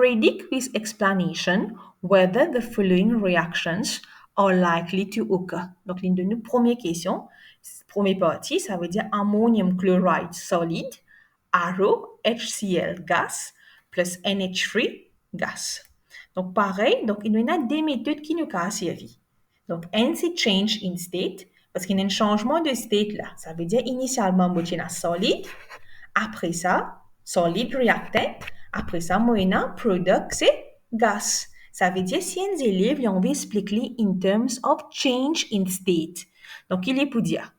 Predict with explanation whether the following reactions are likely to occur. Donc, l'une de nos premières questions, première partie, ça veut dire ammonium chloride solide, RO, HCl gas, plus NH3 gas. Donc, pareil, donc, il y a des méthodes qui nous ont servi. Donc, N, c'est change in state, parce qu'il y a un changement de state là. Ça veut dire initialement, il y a solide, après ça, solid reactant, après ça, moyennant product, c'est gas. Ça veut dire si un élève, on veut expliquer in terms of change in state. Donc, il est pour dire,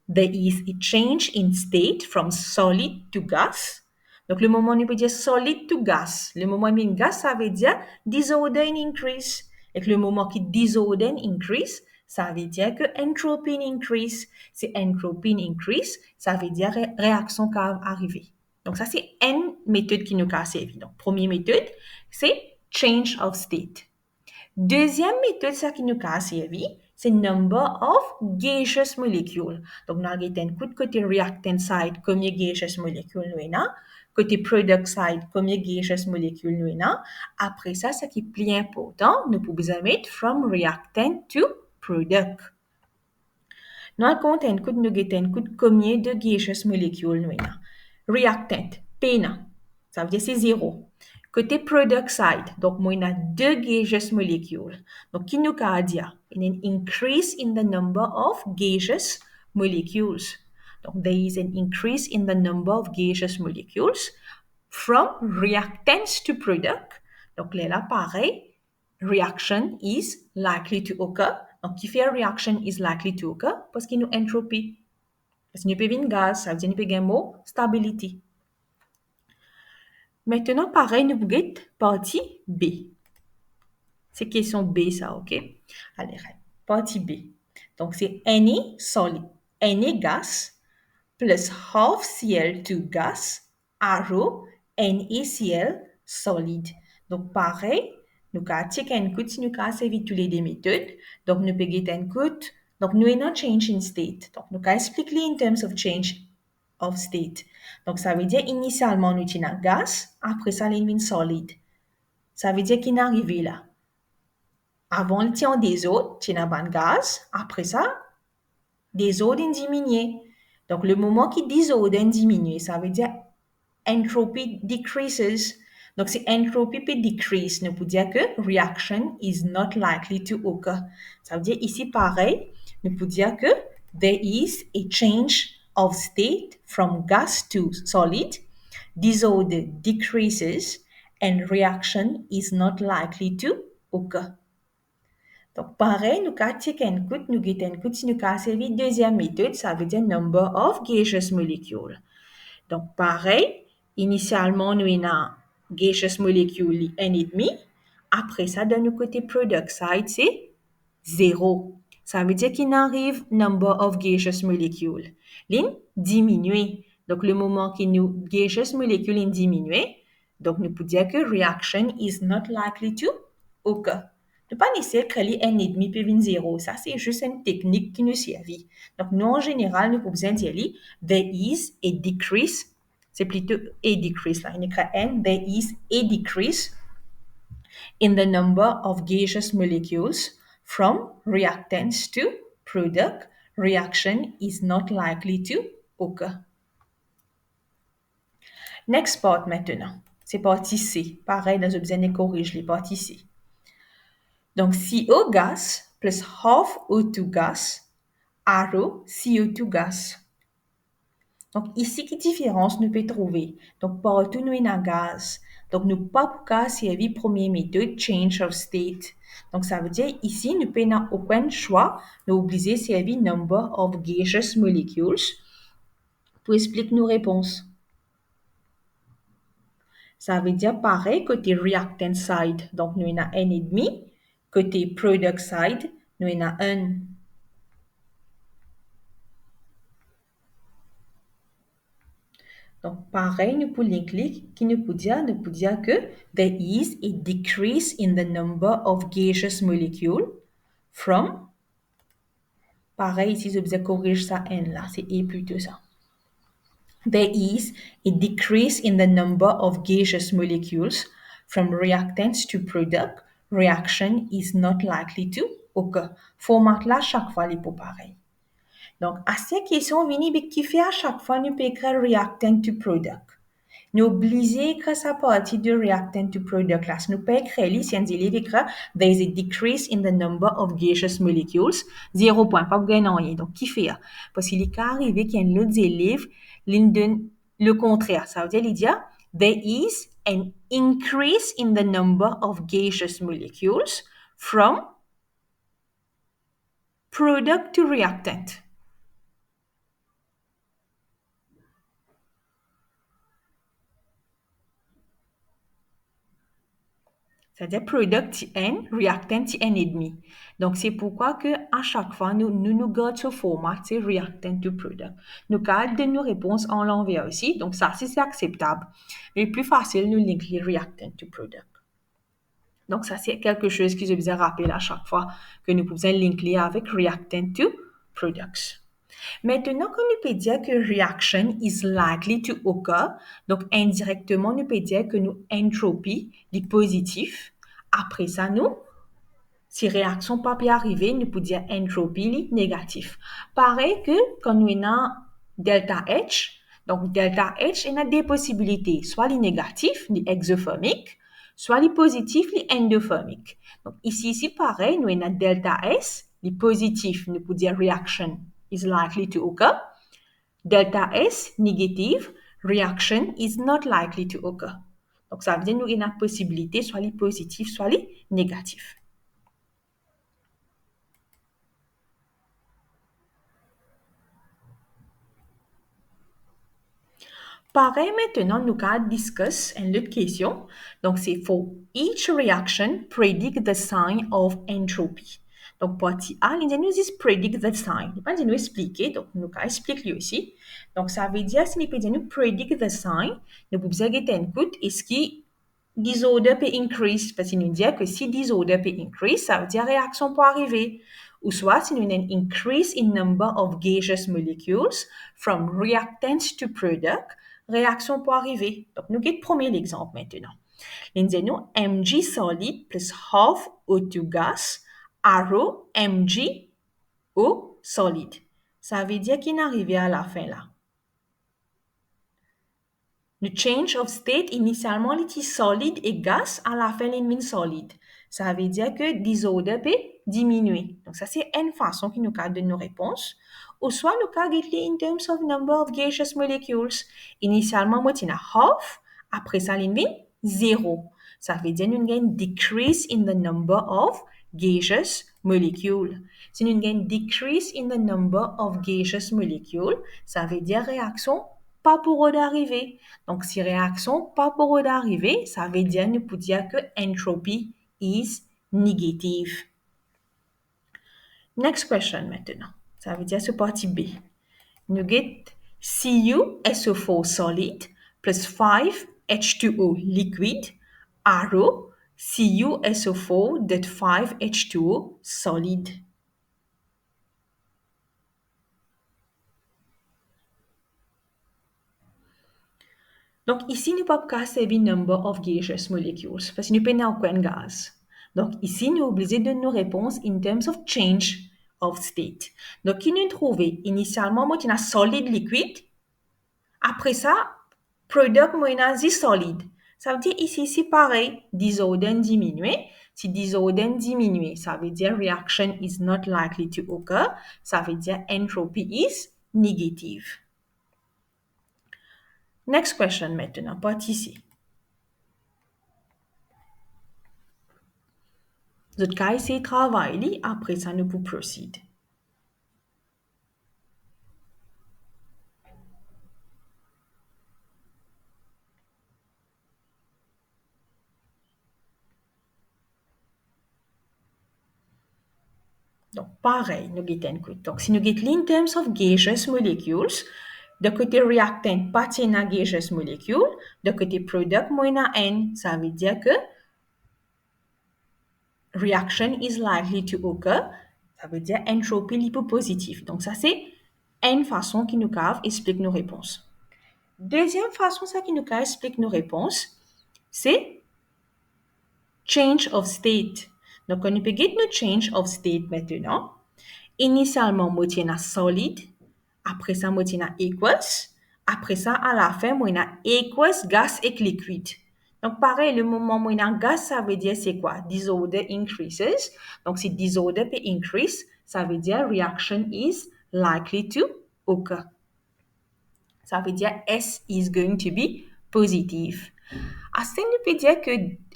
there is a change in state from solid to gas. Donc, le moment où on peut dire solid to gas, le moment où on gas, ça veut dire disorder and increase. Et que le moment qui disorder and increase, ça veut dire que entropy increase. C'est entropy increase, ça veut dire réaction qui va arriver. Donc, ça, c'est une méthode qui nous a servi. Donc, première méthode, c'est change of state. Deuxième méthode, ça qui nous a servi, c'est number of gaseous molecules. Donc, nous avons un coup de côté reactant side, combien de gaseous molecules nous avons. Côté product side, combien de gaseous molecules nous avons. Après ça, ce qui est plus important, nous pouvons mettre from reactant to product. Nous avons un coup de combien de gaseous molecules nous avons. Reactant, P, ça veut dire c'est 0. Côté product side, donc moi, il y a deux gaseous molecules. Donc, qui nous a dit? Il y a an increase in the number of gaseous molecules. Donc, there is an increase in the number of gaseous molecules from reactants to product. Donc, là, pareil, reaction is likely to occur. Donc, qui fait reaction is likely to occur? Parce qu'il y a une entropie. Parce qu'il y a un gaz, ça veut dire qu'il y a un mot stability. Maintenant, pareil, nous avons partie B. C'est question B, ça, OK? Allez, partie B. Donc, c'est any solid, any gas plus half Cl2 gas arrow NaCl solid. Donc, pareil, nous avons checké un coup si nous avons servi toutes les deux méthodes. Donc, nous pouvons un coup. Donc, nous avons change in state. Donc, nous avons expliqué in terms of change of state. Donc, ça veut dire initialement, nous avons un gaz, après ça, nous avons solide. Ça veut dire qu'il est arrivé là. Avant, il tient des autres, tu as un gaz, après ça, des autres diminuent. Donc, le moment qui désordre diminue, ça veut dire entropy decreases. Donc, si entropy peut decrease, nous pouvons dire que reaction is not likely to occur. Ça veut dire ici, pareil, nous pouvons dire que there is a change of state from gas to solid, disorder decreases, and reaction is not likely to occur. Donc, pareil, nous avons checké un coup, nous avons un coup, si nous avons servi deuxième méthode, ça veut dire number of gaseous molecules. Donc, pareil, initialement, nous avons gaseous molecule 1,5. Après ça, de notre côté product side, c'est 0. Ça veut dire qu'il arrive number of gaseous molecules. L'in diminue. Donc, le moment que nous gaseous molecules diminue, donc nous pouvons dire que reaction is not likely to occur. Ne pas nécessairement créer 1,5 peut venir 0. Ça, c'est juste une technique qui nous servit. Donc, nous, en général, nous pouvons dire there is a decrease. C'est plutôt a decrease. Là, il écrit N. There is a decrease in the number of gaseous molecules from reactants to product. Reaction is not likely to occur. Next part maintenant. C'est partie C. Pareil, nous avons besoin de corriger les parties C. Donc, CO gas plus half O2 gas, arrow CO2 gas. Donc, ici, quelle différence nous pouvons trouver? Donc, partout, nous avons un gaz. Donc, nous pas pour servir première méthode, change of state. Donc, ça veut dire, ici, nous n'avons aucun choix. Nous obligés de servir number of gaseous molecules pour expliquer nos réponses. Ça veut dire, pareil, côté reactant side, donc nous avons 1,5. Côté product side, nous avons 1. Donc, pareil, nous pouvons l'inclure, qui nous peut dire que there is a decrease in the number of gaseous molecules from, pareil, ici, je vais corriger ça N là, c'est E plutôt ça. There is a decrease in the number of gaseous molecules from reactants to product, reaction is not likely to occur. Format là, chaque fois, il est pareil. Donc, à cette question, vini qui fait à chaque fois, nous peut écrire reactant to product. Nous obligés écrire sa partie de reactant to product class. Nous peut écrire ici, on dit écrire there is a decrease in the number of gaseous molecules. 0 point, pas besoin rien. Donc, qui fait? Parce qu'il est arrivé qu'il y a un autre élève, le contraire. Ça veut dire, there is an increase in the number of gaseous molecules from product to reactant. C'est-à-dire product n, reactant n et demi. Donc, c'est pourquoi que à chaque fois, nous gardons ce format, c'est reactant to product. Nous gardons nos réponses en l'envers aussi. Donc, ça, c'est acceptable. Mais le plus facile, nous linkons les reactant to product. Donc, ça, c'est quelque chose que je vous rappelle à chaque fois que nous pouvons linker avec reactant to products. Maintenant, quand nous peut dire que reaction is likely to occur, donc indirectement, nous peut dire que nous entropie est positif. Après ça, nous, si réaction pas peut arriver, nous pouvons dire entropie est négatif. Pareil que quand nous avons delta H, donc delta H, il y a des possibilités, soit les négatifs, les exothermiques, soit les positifs, les endothermiques. Donc ici, pareil, nous avons delta S, les positifs, nous pouvons dire reaction is likely to occur. Delta S, négative, reaction is not likely to occur. Donc, ça veut dire que nous avons une possibilité, soit les positifs, soit les négatifs. Pareil, maintenant, nous allons discuter une autre question. Donc, c'est for each reaction, predict the sign of entropy. Donc, partie A, il nous dit predict the sign. Il va nous expliquer, donc nous allons expliquer aussi. Donc, ça veut dire, si nous peut nous predict the sign, nous pouvons dire écoute, est-ce que disorder peut increase? Parce qu'il nous dit que si disorder peut increase, ça veut dire réaction peut arriver. Ou soit, si nous avons un increase in number of gaseous molecules from reactants to product, réaction peut arriver. Donc, nous allons prendre l'exemple maintenant. Nous disons Mg solid plus half O2 gas, arrow Mg O solid. Ça veut dire qu'il est arrivé à la fin là. Le change of state, initialement, il était solide et gas, à la fin, il est solide. Ça veut dire que disorder peut diminuer. Donc, ça, c'est une façon qui nous donne nos réponses. Ou soit, nous avons in terms of number of gaseous molecules. Initialement, moi, il y a half. Après ça, il y a 0. Ça veut dire nous avons decrease in the number of gaseous molecules. Si nous avons decrease in the number of gaseous molecules, ça veut dire réaction pas pour d'arriver. Donc, si réaction pas pour d'arriver, ça veut dire, nous pouvons dire que entropy is negative. Next question maintenant. Ça veut dire ce partie B. Nous get CuSO4 solid plus 5 H2O liquid arrow CuSO4 that 5 H2O solid. Donc, ici, nous ne pouvons pas servir number of gaseous molecules parce que nous n'avons aucun gaz. Donc, ici, nous sommes obligés de nos réponses in terms of change of state. Donc, qui nous trouvons initialement, moi, tu as solide liquide. Après ça, product, moi, tu solide. Ça veut dire ici, c'est pareil, disorder diminué. Si disorder diminué, ça veut dire reaction is not likely to occur. Ça veut dire entropy is negative. Next question maintenant, partie ici. Vous allez essayer de travailler, après ça, nous pouvons procéder. Donc, pareil, nous avons donc, si nous avons in terms of gaseous molecules, de côté reactant, pas de gaseous molecule, de côté product, moins N, ça veut dire que reaction is likely to occur, ça veut dire entropie lipopositive. Donc, ça, c'est une façon qui nous explique nos réponses. Deuxième façon, ça qui nous explique nos réponses, c'est change of state. Donc, on peut get le change of state maintenant. Initialement, moi, tiens solide. Après ça, moi, tiens aqueous. Après ça, à la fin, moi, aqueous, gas et liquide. Donc, pareil, le moment où on a gaz, ça veut dire c'est quoi? Disorder increases. Donc, si disorder peut increase, ça veut dire reaction is likely to occur. Ça veut dire S is going to be positive. Asta nous peut dire que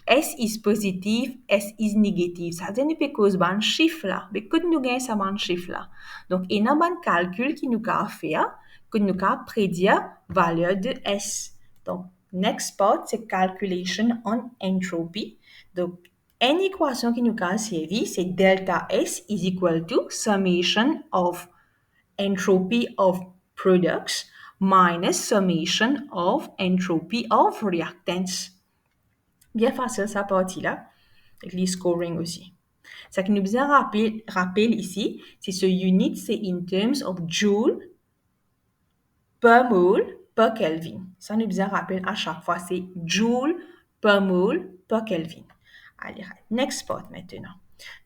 S is positive, S is negative. Ça veut dire nous peut cause ban chiffre là. Mais que nous gagne ça ban chiffre là. Donc, il y a un calcul qui nous a fait, que nous a prédire valeur de S. Donc, next part, c'est calculation on entropy. Donc, une équation qui nous a servi, c'est delta S is equal to summation of entropy of products minus summation of entropy of reactants. Bien facile, ça partie-là. Avec les scoring aussi. Ce qui nous besoin rappel ici, c'est ce unit, c'est in terms of joule per mole per Kelvin. Ça nous besoin rappel à chaque fois, c'est joule per mole per Kelvin. Allez, next part maintenant.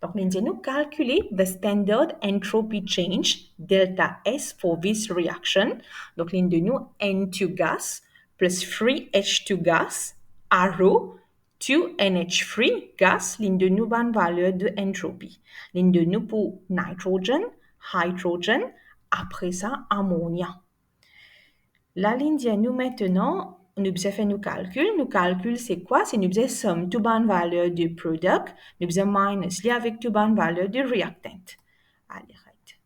Donc, nous allons calculer the standard entropy change, delta S, for this reaction. Donc, nous allons N2 gas plus 3H2 gas, arrow, 2NH3 gas, nous allons une valeur de entropy. Nous allons pour nitrogen, hydrogen, après ça, ammonia. La ligne dit nous maintenant, nous avons fait nos calculs. Nos calculs, c'est quoi? C'est nous avons somme toute bonne valeur du product, nous avons minus li avec toute bonne valeur du reactant. Allez, right.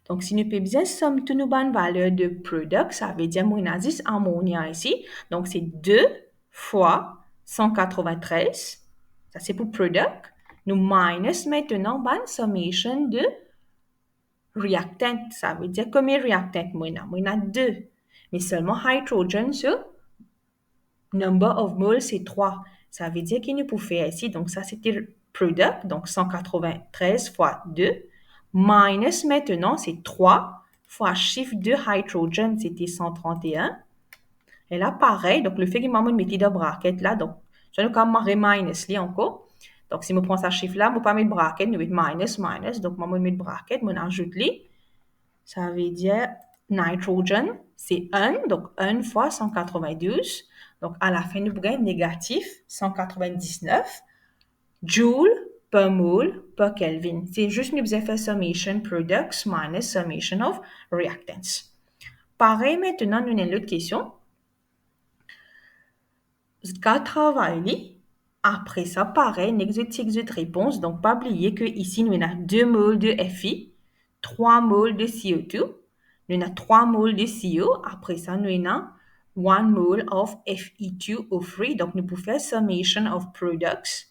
Donc, si nous avons somme toute nos bonnes valeurs de product, ça veut dire qu'on a 10 ammonia ici. Donc, c'est 2 fois 193. Ça, c'est pour product. Nous minus maintenant bonne summation de reactant, ça veut dire combien de reactants moi a 2. Mais seulement hydrogen sur number of moles, c'est 3. Ça veut dire qu'il nous peut faire ici, donc ça c'était product, donc 193 fois 2, minus maintenant c'est 3 fois chiffre de hydrogen, c'était 131. Et là, pareil, donc le fait qu'il m'a mis de bracket là, donc je vais quand même minus là encore. Donc si je prends ce chiffre là, je ne vais pas mettre bracket, je vais mettre minus, minus, donc je vais mettre bracket, je ajoute les. Ça veut dire nitrogen, c'est 1, donc 1 fois 192. Donc, à la fin, nous avons négatif 199 joule per mole per Kelvin. C'est juste nous avons fait summation products minus summation of reactants. Pareil, maintenant, nous avons une autre question. Quand travailler, après ça, pareil, une exotique réponse. Donc, pas oublier que ici, nous avons 2 moles de Fi, 3 moles de CO2. Nous avons 3 moles de CO. Après ça, nous avons 1 mole of Fe2O3. Donc, nous pouvons faire summation of products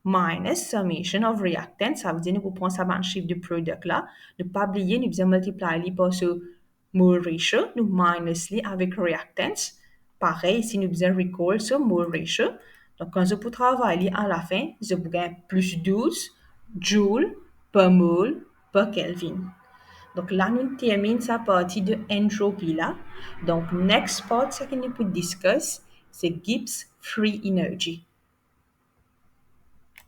minus summation of reactants. Ça veut dire que nous pouvons prendre ça chiffre de product là. Ne pas oublier, nous devons multiplier par ce mole ratio. Nous minus li avec reactants. Pareil, si nous devons recall ce mole ratio. Donc, quand je peux travailler à la fin, je peux gagner plus 12 joules per mole per Kelvin. Donc là, nous terminons sa partie de entropy là. Donc, next part, ce que nous pouvons discuter, c'est Gibbs free energy.